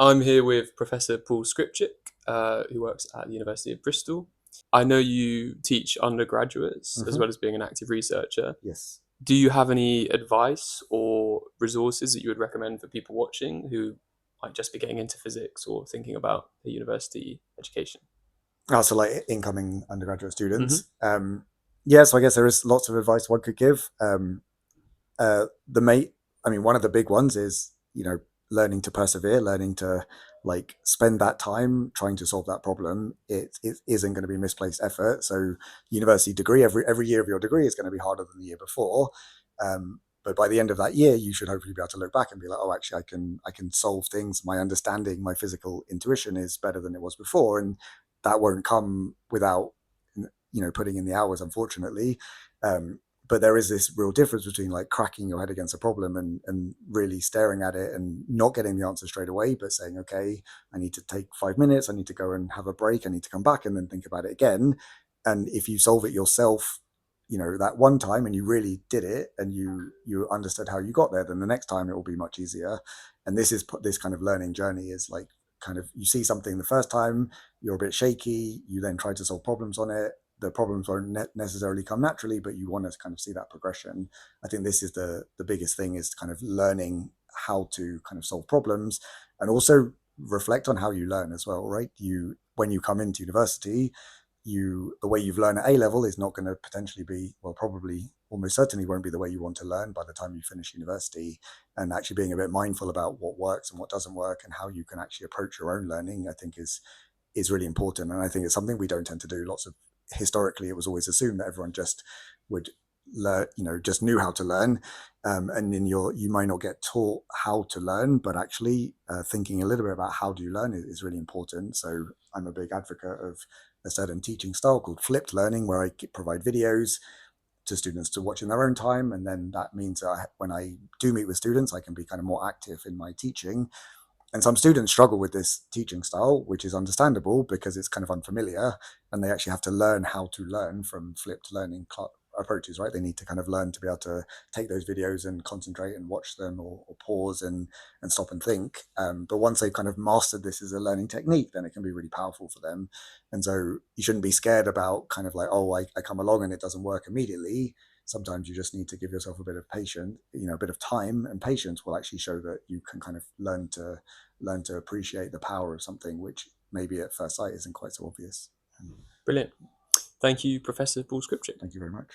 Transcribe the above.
I'm here with Professor Paul Skripchik, who works at the University of Bristol. I know you teach undergraduates as Hmm. well as being an active researcher. Yes. Do you have any advice or resources that you would recommend for people watching who might just be getting into physics or thinking about a university education? Also, like incoming undergraduate Hmm. students. Yeah, so I guess there is lots of advice one could give. The mate, I mean, one of the big ones is learning to persevere, learning to like spend that time trying to solve that problem. It isn't going to be misplaced effort. So university degree, every year of your degree is going to be harder than the year before. But by the end of that year, you should hopefully be able to look back and be like, oh, actually, I can solve things. My understanding, my physical intuition is better than it was before, and that won't come without putting in the hours, unfortunately. But there is this real difference between like cracking your head against a problem and really staring at it and not getting the answer straight away, but saying, okay, I need to take 5 minutes, I need to go and have a break, I need to come back and then think about it again. And if you solve it yourself, that one time and you really did it and you understood how you got there, then the next time it will be much easier. And this kind of learning journey is like kind of you see something the first time, you're a bit shaky, you then try to solve problems on it. The problems won't necessarily come naturally, but you want to kind of see that progression. I think this is the biggest thing, is kind of learning how to kind of solve problems and also reflect on how you learn as well, right? You When you come into university, the way you've learned at A level is not going to potentially be, well, probably almost certainly won't be the way you want to learn by the time you finish university. And actually being a bit mindful about what works and what doesn't work and how you can actually approach your own learning, I think is really important. And I think it's something we don't tend to do. Lots of Historically, it was always assumed that everyone just would learn, just knew how to learn. And then you might not get taught how to learn, but actually thinking a little bit about how do you learn is really important. So I'm a big advocate of a certain teaching style called flipped learning, where I provide videos to students to watch in their own time. And then that means that when I do meet with students, I can be kind of more active in my teaching. And some students struggle with this teaching style, which is understandable because it's kind of unfamiliar, and they actually have to learn how to learn from flipped learning approaches, right? They need to kind of learn to be able to take those videos and concentrate and watch them, or pause and stop and think. But once they've kind of mastered this as a learning technique, then it can be really powerful for them. And so you shouldn't be scared about kind of like, oh, I come along and it doesn't work immediately. Sometimes you just need to give yourself a bit of patience, a bit of time, and patience will actually show that you can kind of learn to appreciate the power of something which maybe at first sight isn't quite so obvious. Brilliant. Thank you, Professor Paul Skripchik. Thank you very much.